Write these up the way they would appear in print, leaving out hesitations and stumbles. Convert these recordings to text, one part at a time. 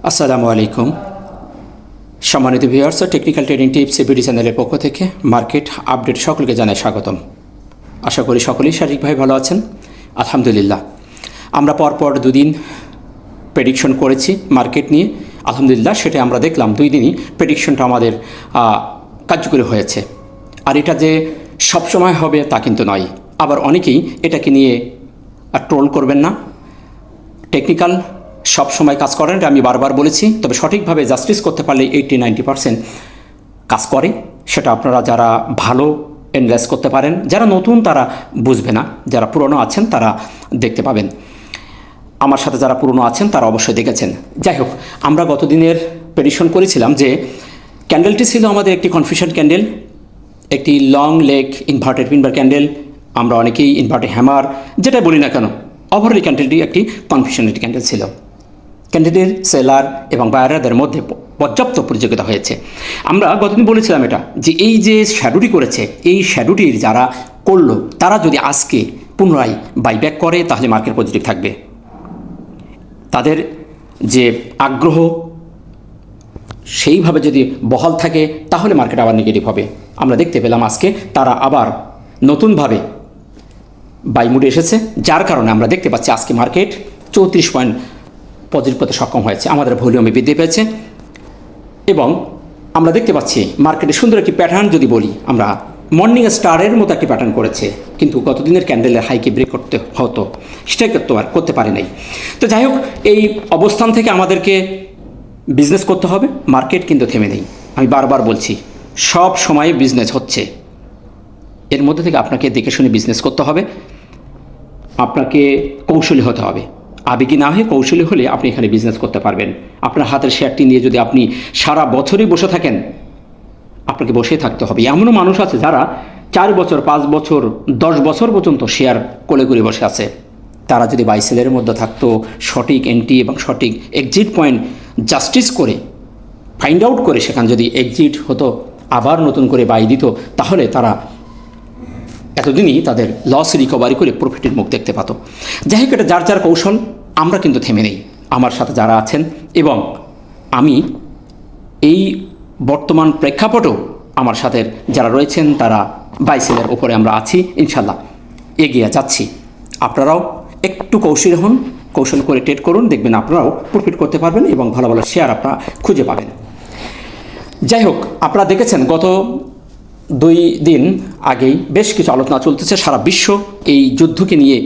আসসালামু আলাইকুম। সম্মানিত viewers, technical trading tips video চ্যানেলের পক্ষ থেকে মার্কেট আপডেট সকলকে জানাই স্বাগতম। আশা করি সকলেই শারীরিকভাবে ভালো আছেন। আলহামদুলিল্লাহ, আমরা পরপর দুদিন প্রেডিকশন করেছি মার্কেট নিয়ে। আলহামদুলিল্লাহ, সেটা আমরা দেখলাম দুই দিনই প্রেডিকশনটা আমাদের কার্যকরী হয়েছে। আর এটা যে সবসময় হবে তা কিন্তু নয়। আবার অনেকেই এটাকে নিয়ে ট্রোল করবেন না। টেকনিক্যাল সব সময় কাজ করেন, আমি বারবার বলেছি, তবে সঠিকভাবে জাস্টিস করতে পারলে 80-90% কাজ করে। সেটা আপনারা যারা ভালো এনালাইজ করতে পারেন, যারা নতুন তারা বুঝবে না, যারা পুরনো আছেন তারা দেখতে পাবেন। আমার সাথে যারা পুরনো আছেন তারা অবশ্যই দেখেছেন। যাই হোক, আমরা গতদিনের প্রেডিকশন করেছিলাম যে ক্যান্ডেলটি ছিল আমাদের একটি কনফিউশন ক্যান্ডেল, একটি লং লেগ ইনভার্টেড পিনবার ক্যান্ডেল। আমরা অনেকেই ইনভার্টেড হ্যামার যেটা বলি না কেন, ওভারঅল ক্যান্ডেলটি একটি কনফিউশনের ক্যান্ডেল ছিল। ক্যান্ডেলের সেলার এবং বায়ারদের মধ্যে পর্যাপ্ত প্রতিযোগিতা হয়েছে। আমরা গতদিন বলেছিলাম এটা যে এই যে শ্যাডোটি করেছে, এই শ্যাডোটির যারা করলো তারা যদি আজকে পুনরায় বাইব্যাক করে তাহলে মার্কেট পজিটিভ থাকবে। তাদের যে আগ্রহ সেইভাবে যদি বহাল থাকে তাহলে মার্কেট আবার নেগেটিভ হবে। আমরা দেখতে পেলাম আজকে তারা আবার নতুনভাবে বাই মুডে এসেছে, যার কারণে আমরা দেখতে পাচ্ছি আজকে মার্কেট 34 পয়েন্ট পজিটিভ করতে সক্ষম হয়েছে। আমাদের ভলিউমে বৃদ্ধি পেয়েছে এবং আমরা দেখতে পাচ্ছি মার্কেটে সুন্দর একটি প্যাটার্ন যদি বলি, আমরা মর্নিং স্টারের মতো একটি প্যাটার্ন করেছে, কিন্তু গতদিনের ক্যান্ডেলের হাইকে ব্রেক করতে হতো, সেটা করতে পারে নাই। তো যাই হোক, এই অবস্থান থেকে আমাদেরকে বিজনেস করতে হবে। মার্কেট কিন্তু থেমে নেই, আমি বারবার বলছি, সব সময় বিজনেস হচ্ছে। এর মধ্যে থেকে আপনাকে দেখে শুনে বিজনেস করতে হবে, আপনাকে কৌশলী হতে হবে। আবেগী না হয়ে কৌশলী হলে আপনি এখানে বিজনেস করতে পারবেন। আপনার হাতের শেয়ারটি নিয়ে যদি আপনি সারা বছরই বসে থাকেন, আপনাকে বসেই থাকতে হবে। এমনও মানুষ আছে যারা 4 বছর, 5 বছর, 10 বছর পর্যন্ত শেয়ার কোলে করে বসে আছে। তারা যদি বাই সেলের মধ্যে থাকতো, সঠিক এন্ট্রি এবং সঠিক এক্সিট পয়েন্ট জাস্টিস করে ফাইন্ড আউট করে সেখানে যদি এক্সিট হতো, আবার নতুন করে বাই দিত, তাহলে তারা এতদিনই তাদের লস রিকভারি করে প্রফিটের মুখ দেখতে পাতো। যাই হোক, এটা যার যার কৌশল। আমরা কিন্তু থেমে নেই। আমার সাথে যারা আছেন এবং আমি এই বর্তমান প্রেক্ষাপটেও আমার সাথে যারা রয়েছেন তারা বাইসেলের উপরে আমরা আছি, ইনশাল্লাহ এগিয়ে যাচ্ছি। আপনারাও একটু কৌশলী হন, কৌশল করে ট্রেড করুন, দেখবেন আপনারাও প্রফিট করতে পারবেন এবং ভালো ভালো শেয়ার আপনারা খুঁজে পাবেন। যাই হোক, আপনারা দেখেছেন গত 2 দিন আগেই বেশ কিছু আলোচনা চলতেছে। সারা বিশ্ব এই যুদ্ধকে নিয়ে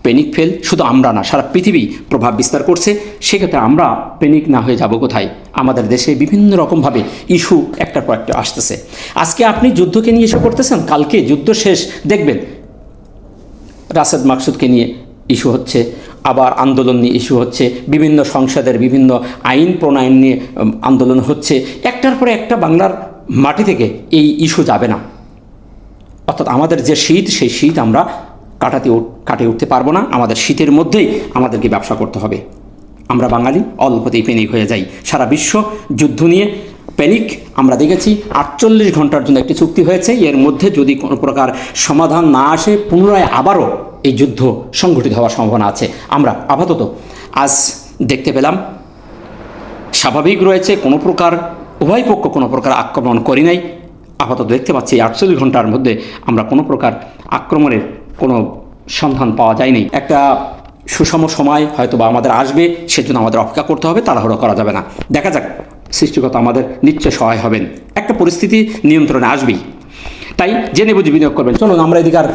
প্যানিক ফেল, শুধু আমরা না, সারা পৃথিবী প্রভাব বিস্তার করছে। সেক্ষেত্রে আমরা প্যানিক না হয়ে যাব কোথায়? আমাদের দেশে বিভিন্ন রকমভাবে ইস্যু একটার পর একটা আসতেছে। আজকে আপনি যুদ্ধকে নিয়ে ইস্যু করতেছেন, কালকে যুদ্ধ শেষ দেখবেন রাশেদ মাকসুদকে নিয়ে ইস্যু হচ্ছে, আবার আন্দোলন নিয়ে ইস্যু হচ্ছে, বিভিন্ন সংসদের বিভিন্ন আইন প্রণয়ন নিয়ে আন্দোলন হচ্ছে। একটার পরে একটা বাংলার মাটি থেকে এই ইস্যু যাবে না। অর্থাৎ আমাদের যে শীত, সেই শীত আমরা কাটিয়ে উঠতে পারবো না। আমাদের শীতের মধ্যেই আমাদেরকে ব্যবসা করতে হবে। আমরা বাঙালি অল্পতেই প্যানিক হয়ে যাই। সারা বিশ্ব যুদ্ধ নিয়ে প্যানিক। আমরা দেখেছি 48 ঘন্টার জন্য একটি চুক্তি হয়েছে, এর মধ্যে যদি কোনো প্রকার সমাধান না আসে পুনরায় আবারও এই যুদ্ধ সংঘটিত হওয়ার সম্ভাবনা আছে। আমরা আপাতত আজ দেখতে পেলাম স্বাভাবিক রয়েছে, কোনো প্রকার উভয় পক্ষ কোনো প্রকার আক্রমণ করি নাই। আপাতত দেখতে পাচ্ছি 48 ঘন্টার মধ্যে আমরা কোনো প্রকার আক্রমণের কোনো সন্ধান পাওয়া যায়নি। একটা সুষম সময় হয়তো বা আমাদের আসবে, সেজন্য আমাদের অপেক্ষা করতে হবে, তাড়াহুড়ো করা যাবে না। দেখা যাক, সৃষ্টিকর্তা আমাদের নিশ্চয় সহায় হবেন। একটা পরিস্থিতি নিয়ন্ত্রণে আসবেই, তাই জেনে বুঝে বিনিয়োগ করবেন। চলুন আমরা এদিকে আর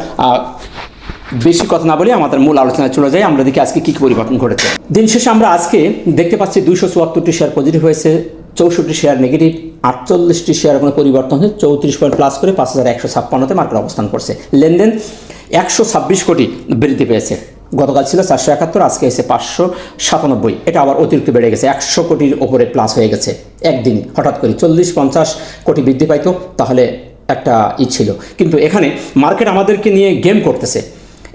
বেশি কথা না বলে আমাদের মূল আলোচনায় চলে যাই। আমরা দেখি আজকে কী পরিবর্তন ঘটেছে। দিন শেষে আমরা আজকে দেখতে পাচ্ছি 274টি শেয়ার পজিটিভ হয়েছে, 64টি শেয়ার নেগেটিভ, 48টি শেয়ার কোনো পরিবর্তন হয়েছে। 34 পয়েন্ট প্লাস করে 5156-তে মার্কেট অবস্থান করছে। লেনদেন 126 কোটি বৃদ্ধি পেয়েছে। গতকাল ছিল 471, আজকে এসে 597। এটা আবার অতিরিক্ত বেড়ে গেছে, 100 কোটির ওপরে প্লাস হয়ে গেছে একদিনই। হঠাৎ করে 40-50 কোটি বৃদ্ধি পাইতো তাহলে একটা ছিল, কিন্তু এখানে মার্কেট আমাদেরকে নিয়ে গেম করতেছে।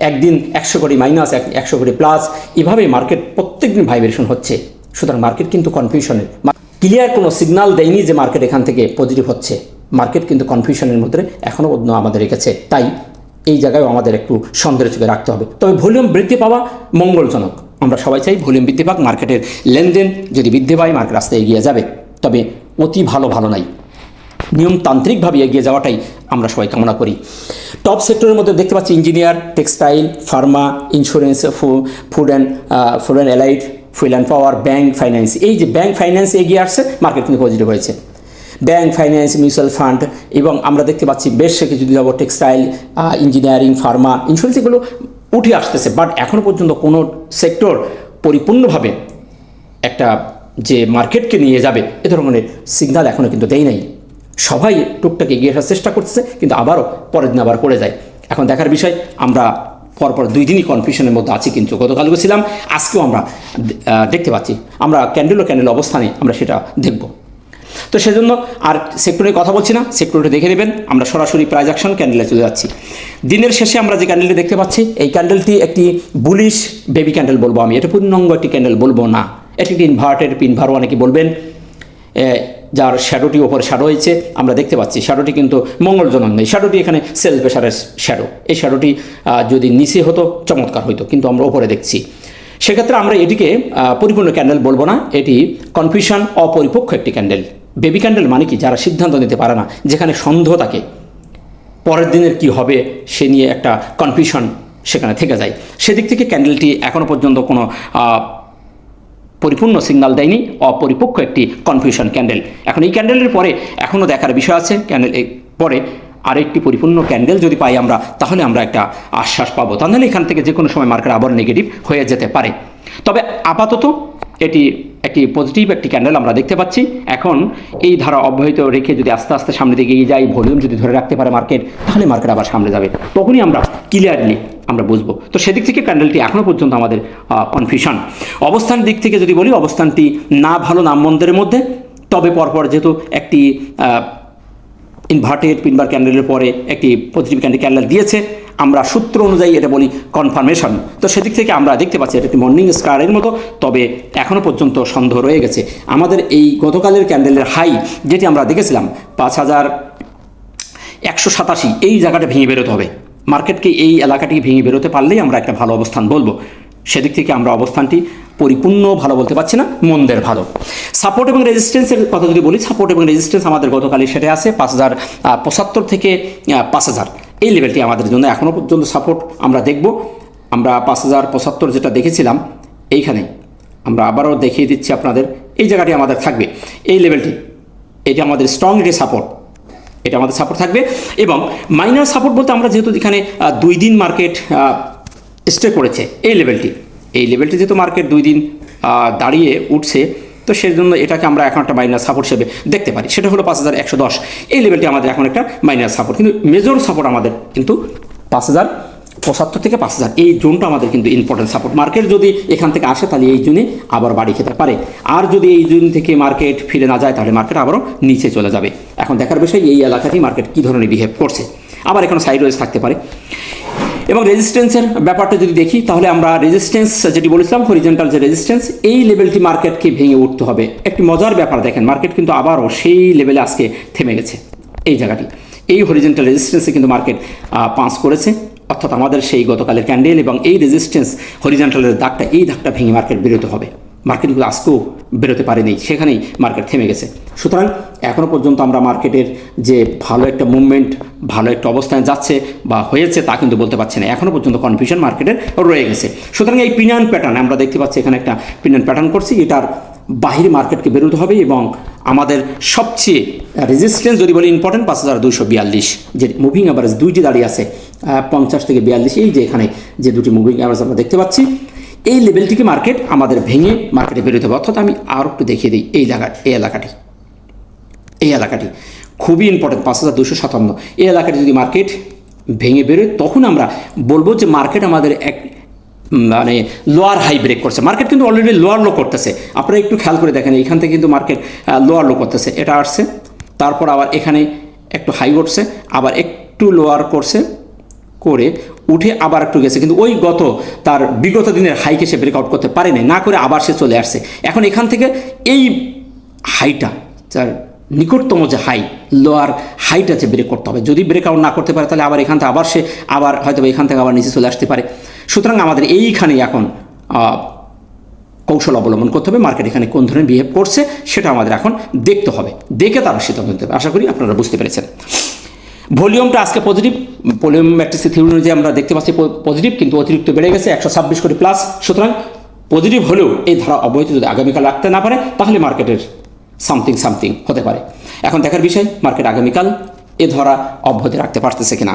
একদিন 100 কোটি মাইনাস, 100 কোটি প্লাস, এভাবেই মার্কেট প্রত্যেক দিন ভাইব্রেশন হচ্ছে। সুতরাং মার্কেট কিন্তু কনফিউশনের, ক্লিয়ার কোনো সিগন্যাল দেয়নি যে মার্কেট এখান থেকে পজিটিভ হচ্ছে। মার্কেট কিন্তু কনফিউশনের মধ্যে এখনও আমাদের রেখেছে। তাই এই জায়গায় আমাদের একটু সন্দেহের চোখে রাখতে হবে। তবে ভলিউম বৃদ্ধি পাওয়া মঙ্গলজনক। আমরা সবাই চাই ভলিউম বৃদ্ধি পাক, মার্কেটের লেনদেন যদি বৃদ্ধি পায় মার্কেট রাস্তায় এগিয়ে যাবে, তবে অতি ভালো নাই, নিয়মতান্ত্রিকভাবে এগিয়ে যাওয়াটাই আমরা সবাই কামনা করি। টপ সেক্টরের মধ্যে দেখতে পাচ্ছি engineer, textile, Pharma, insurance, food and allied, fuel and power, bank, finance. এই যে ব্যাংক ফাইন্যান্স এগিয়ে আসছে, মার্কেট কিন্তু পজিটিভ হয়েছে। ব্যাংক, ফাইন্যান্স, মিউচুয়াল ফান্ড, এবং আমরা দেখতে পাচ্ছি বেশ কিছু যদি যাবো টেক্সটাইল, ইঞ্জিনিয়ারিং, ফার্মা, ইন্স্যুরেন্স, এগুলো উঠে আসতেছে। বাট এখনও পর্যন্ত কোনো সেক্টর পরিপূর্ণভাবে একটা যে মার্কেটকে নিয়ে যাবে এ ধরনের সিগন্যাল এখনও কিন্তু দেয় নাই। সবাই টুকটাক এগিয়ে আসার চেষ্টা করতেছে, কিন্তু আবারও পরের দিন আবার পড়ে যায়। এখন দেখার বিষয়, আমরা পরপর 2 দিনই কনফিউশনের মধ্যে আছি, কিন্তু গতকালও ছিলাম, আজকেও আমরা দেখতে পাচ্ছি। আমরা ক্যান্ডেল অবস্থানে আমরা সেটা দেখব। তো সেজন্য আর সেক্টরে কথা বলছি না, সেক্টরটা দেখে নেবেন। আমরা সরাসরি প্রাইস অ্যাকশন ক্যান্ডেলে চলে যাচ্ছি। দিনের শেষে আমরা যে ক্যান্ডেলটি দেখতে পাচ্ছি, এই ক্যান্ডেলটি একটি বুলিশ বেবি ক্যান্ডেল বলবো আমি, এটা পূর্ণাঙ্গ একটি ক্যান্ডেল বলবো না। এটি একটি ইনভার্টেড পিনভার অনেকে বলবেন, যার শ্যাডোটি ওপরে শ্যাডো হয়েছে আমরা দেখতে পাচ্ছি। শ্যাডোটি কিন্তু মঙ্গলজনক নেই, শ্যাডোটি এখানে সেল প্রেশারের শ্যাডো। এই শ্যাডোটি যদি নিচে হতো চমৎকার হইতো, কিন্তু আমরা ওপরে দেখছি। সেক্ষেত্রে আমরা এটিকে পরিপূর্ণ ক্যান্ডেল বলবো না, এটি কনফিউশন, অপরিপক্ষ একটি ক্যান্ডেল। বেবি ক্যান্ডেল মানে কি, যারা সিদ্ধান্ত নিতে পারে না, যেখানে সন্দেহ থাকে পরের দিনের কি হবে সে নিয়ে একটা কনফিউশন সেখানে থেকে যায়। সেদিক থেকে ক্যান্ডেলটি এখনও পর্যন্ত কোনো পরিপূর্ণ সিগন্যাল দেয়নি, অপরিপক্ষ একটি কনফিউশন ক্যান্ডেল। এখন এই ক্যান্ডেলের পরে এখনও দেখার বিষয় আছে, ক্যান্ডেল পরে আরেকটি পরিপূর্ণ ক্যান্ডেল যদি পাই আমরা, তাহলে আমরা একটা আশ্বাস পাবো। তাহলে এখান থেকে যে কোনো সময় মার্কেট আবার নেগেটিভ হয়ে যেতে পারে। তবে আপাতত এটি একটি পজিটিভ একটি ক্যান্ডেল আমরা দেখতে পাচ্ছি। এখন এই ধারা অব্যাহত রেখে যদি আস্তে আস্তে সামনে দিকে এগিয়ে যাই, ভলিউম যদি ধরে রাখতে পারে মার্কেট, তাহলে মার্কেট আবার সামনে যাবে, তখনই আমরা ক্লিয়ারলি আমরা বুঝবো। তো সেদিক থেকে ক্যান্ডেলটি এখনও পর্যন্ত আমাদের কনফিউশন। অবস্থান দিক থেকে যদি বলি, অবস্থানটি না ভালো নাম মন্দের মধ্যে। তবে পরপর যেহেতু একটি ইনভার্টেড পিনবার ক্যান্ডেলের পরে একটি পজিটিভ ক্যান্ডেল দিয়েছে, আমরা সূত্র অনুযায়ী এটা বলি কনফার্মেশন। তো সেদিক থেকে আমরা দেখতে পাচ্ছি এটা একটি মর্নিং স্টারের মতো, তবে এখনও পর্যন্ত সন্দেহ রয়ে গেছে। আমাদের এই গতকালের ক্যান্ডেলের হাই যেটি আমরা দেখেছিলাম 5187, এই জায়গাটা ভেঙে বেরোতে হবে মার্কেটকে। এই এলাকাটি ভেঙে বেরোতে পারলেই আমরা একটা ভালো অবস্থান বলবো। সেদিক থেকে আমরা অবস্থানটি পরিপূর্ণ ভালো বলতে পারছি না, মন্দের ভালো। সাপোর্ট এবং রেজিস্ট্যান্সের কথা যদি বলি, সাপোর্ট এবং রেজিস্ট্যান্স আমাদের গতকালই সেটা আছে 5075 থেকে 5000, এই লেভেলটি আমাদের জন্য এখনও পর্যন্ত সাপোর্ট আমরা দেখব। আমরা 5075 যেটা দেখেছিলাম, এইখানে আমরা আবারও দেখিয়ে দিচ্ছি আপনাদের, এই জায়গাটি আমাদের থাকবে, এই লেভেলটি, এটি আমাদের স্ট্রং একটি সাপোর্ট, এটা আমাদের সাপোর্ট থাকবে। এবং মাইনার সাপোর্ট বলতে আমরা যেহেতু এখানে 2 দিন মার্কেট স্টে করেছে, এই লেভেলটি যেহেতু মার্কেট 2 দিন দাঁড়িয়ে উঠছে, তো সেই জন্য এটাকে আমরা এখন একটা মাইনাস সাপোর্ট হিসেবে দেখতে পারি। সেটা হলো 5110, এই লেভেলটি আমাদের এখন একটা মাইনাস সাপোর্ট। কিন্তু মেজর সাপোর্ট আমাদের কিন্তু 5075 থেকে 5000, এই জোনটা আমাদের কিন্তু ইম্পর্টেন্ট সাপোর্ট। মার্কেট যদি এখান থেকে আসে তাহলে এই জোনে আবার বাড়ি খেতে পারে, আর যদি এই জোন থেকে মার্কেট ফিরে না যায় তাহলে মার্কেট আবারও নিচে চলে যাবে। এখন দেখার বিষয় এই এলাকাতেই মার্কেট কী ধরনের বিহেভ করছে, আবার এখানে সাইডওয়েজ থাকতে পারে। এবং রেজিস্ট্যান্সের ব্যাপারটা যদি দেখি, তাহলে আমরা রেজিস্ট্যান্স যেটি বলেছিলাম, হরিজন্টাল যে রেজিস্ট্যান্স, এই লেভেলটি মার্কেটকে ভেঙে উঠতে হবে। একটি মজার ব্যাপার দেখেন, মার্কেট কিন্তু আবারও সেই লেভেলে আজকে থেমে গেছে। এই জায়গাটি, এই হরিজন্টাল রেজিস্ট্যান্সে কিন্তু মার্কেট পাঁচ করেছে, অর্থাৎ আমাদের সেই গতকালের ক্যান্ডেল এবং এই রেজিস্ট্যান্স হরিজন্টালের দাগটা, এই দাগটা ভেঙে মার্কেট বেরোতে হবে। মার্কেট কিন্তু আজকেও বেরোতে পারেনি, সেখানেই মার্কেট থেমে গেছে। সুতরাং এখনও পর্যন্ত আমরা মার্কেটের যে ভালো একটা মুভমেন্ট, ভালো একটা অবস্থানে যাচ্ছে বা হয়েছে তা কিন্তু বলতে পারছি না, এখনও পর্যন্ত কনফিউশন মার্কেটের রয়ে গেছে। সুতরাং এই পিনিয়ন প্যাটার্ন আমরা দেখতে পাচ্ছি, এখানে একটা পিনিয়ন প্যাটার্ন করছি, এটার বাহিরে মার্কেটকে বেরোতে হবে। এবং আমাদের সবচেয়ে রেজিস্ট্যান্স যদি বলি ইম্পর্টেন্ট 5242, যে মুভিং অ্যাভারেজ দুইটি দাঁড়িয়ে আছে 50 থেকে 42, এই যে এখানে যে দুটি মুভিং অ্যাভারেজ আমরা দেখতে পাচ্ছি, এই লেভেলটিকে মার্কেট আমাদের ভেঙে মার্কেটে বেরোতে হবে। অর্থাৎ আমি আরও একটু দেখিয়ে দিই, এই এলাকাটি খুবই ইম্পর্টেন্ট 5257, এই এলাকাটি যদি মার্কেট ভেঙে বেরোয় তখন আমরা বলবো যে মার্কেট আমাদের এক মানে লোয়ার হাই ব্রেক করছে। মার্কেট কিন্তু অলরেডি লোয়ার লো করতেছে, আপনারা একটু খেয়াল করে দেখেন, এইখান থেকে কিন্তু মার্কেট লোয়ার লো করতেছে, এটা আসছে, তারপর আবার এখানে একটু হাই উঠছে, আবার একটু লোয়ার করছে, করে উঠে আবার একটু গেছে, কিন্তু ওই তার বিগত দিনের হাইকে সে ব্রেকআউট করতে পারেনি, না করে আবার সে চলে আসছে। এখন এখান থেকে এই হাইটা, যার নিকটতম যে হাই, লোয়ার হাইটা যে ব্রেক করতে হবে, যদি ব্রেকআউট না করতে পারে তাহলে আবার এখান থেকে আবার হয়তো এখান থেকে আবার নিচে চলে আসতে পারে। সুতরাং আমাদের এইখানেই এখন কৌশল অবলম্বন করতে হবে, মার্কেট এখানে কোন ধরনের বিহেভ করছে সেটা আমাদের এখন দেখতে হবে, দেখে তারা সিদ্ধান্ত নিতে হবে। আশা করি আপনারা বুঝতে পেরেছেন। ভলিউমটা আজকে পজিটিভ, ভলিউম ম্যাট্রিক্সের থিওরি অনুযায়ী আমরা দেখতে পাচ্ছি পজিটিভ, কিন্তু অতিরিক্ত বেড়ে গেছে 126 কোটি প্লাস। সুতরাং পজিটিভ হলেও এই ধারা অব্যাহত যদি আগামীকাল রাখতে না পারে তাহলে মার্কেটের সামথিং হতে পারে। এখন দেখার বিষয় মার্কেট আগামীকাল এ ধরা অব্যাহতি রাখতে পারতেছে কিনা।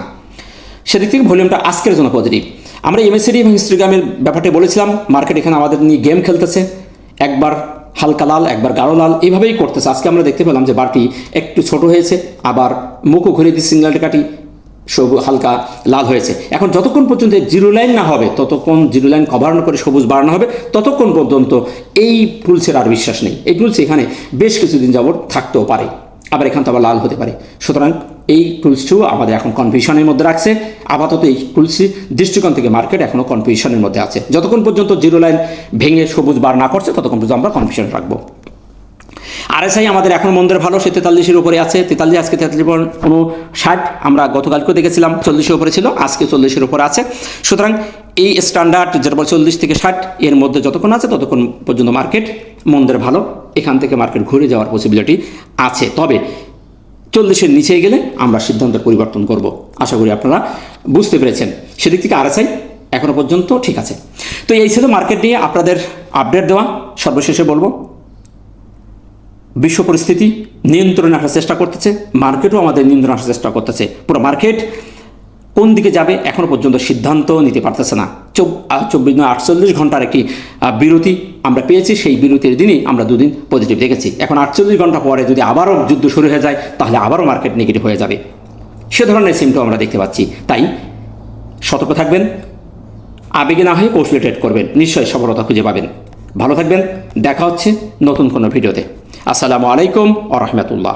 সেদিক থেকে ভলিউমটা আজকের জন্য পজিটিভ। আমরা এমএসিডি এবং হিস্টোগ্রামের ব্যাপারটা বলেছিলাম, মার্কেট এখানে আমাদের নিয়ে গেম খেলতেছে, একবার হালকা লাল একবার গাঢ় লাল এইভাবেই করতেছে। আজকে আমরা দেখতে পেলাম যে বারটি একটু ছোট হয়েছে, আবার মুখও ঘুরে দিয়ে সিগন্যালটা কাটি হালকা লাল হয়েছে। এখন যতক্ষণ পর্যন্ত জিরো লাইন না হবে, ততক্ষণ জিরো লাইন কভার করে সবুজ বাড়ানো হবে, ততক্ষণ পর্যন্ত এই টুলসের আর বিশ্বাস নেই। এই টুলস এখানে বেশ কিছুদিন যাবত থাকতেও পারে, আবার এখান তো আবার লাল হতে পারে। সুতরাং এই টুলসটিও আমাদের এখন কনফিউশনের মধ্যে রাখছে। আপাতত এই টুলসটি দৃষ্টিকোণ থেকে মার্কেট এখনও কনফিউশনের মধ্যে আছে। যতক্ষণ পর্যন্ত জিরো লাইন ভেঙে সবুজ বার না করছে ততক্ষণ পর্যন্ত আমরা কনফিউশন রাখবো। আরএসআই আমাদের এখন মন্দের ভালো, সে 43-এর উপরে আছে, 43, আজকে 43.59। আমরা গতকালকেও দেখেছিলাম 40-এর উপরে ছিল, আজকে 40-এর উপরে আছে। সুতরাং এই স্ট্যান্ডার্ড যেটা বলে 40 থেকে 60 এর মধ্যে যতক্ষণ আছে ততক্ষণ পর্যন্ত মার্কেট মন্দের ভালো। এখান থেকে মার্কেট ঘুরে যাওয়ার পসিবিলিটি আছে, তবে 40-এর নিচে গেলে আমরা সিদ্ধান্তের পরিবর্তন করব। আশা করি আপনারা বুঝতে পেরেছেন। সেদিক থেকে আরএসআই এখনও পর্যন্ত ঠিক আছে। তো এই ছিল মার্কেট নিয়ে আপনাদের আপডেট দেওয়া। সর্বশেষে বলবো, বিশ্ব পরিস্থিতি নিয়ন্ত্রণে আসার চেষ্টা করতেছে, মার্কেটও আমাদের নিয়ন্ত্রণে আসার চেষ্টা করতেছে। পুরো মার্কেট কোন দিকে যাবে এখনও পর্যন্ত সিদ্ধান্ত নিতে পারতেছে না। 48 ঘন্টার একটি বিরতি আমরা পেয়েছি, সেই বিরতির দিনই আমরা দুদিন পজিটিভ দেখেছি। এখন 48 ঘন্টা পরে যদি আবারও যুদ্ধ শুরু হয়ে যায় তাহলে আবারও মার্কেট নেগেটিভ হয়ে যাবে, সে ধরনের সিমটম আমরা দেখতে পাচ্ছি। তাই সতর্ক থাকবেন, আবেগে না হয়ে কৌশলে ট্রেড করবেন, নিশ্চয়ই সফলতা খুঁজে পাবেন। ভালো থাকবেন, দেখা হচ্ছে নতুন কোনো ভিডিওতে। আসসালামু আলাইকুম ওয়া রাহমাতুল্লাহ।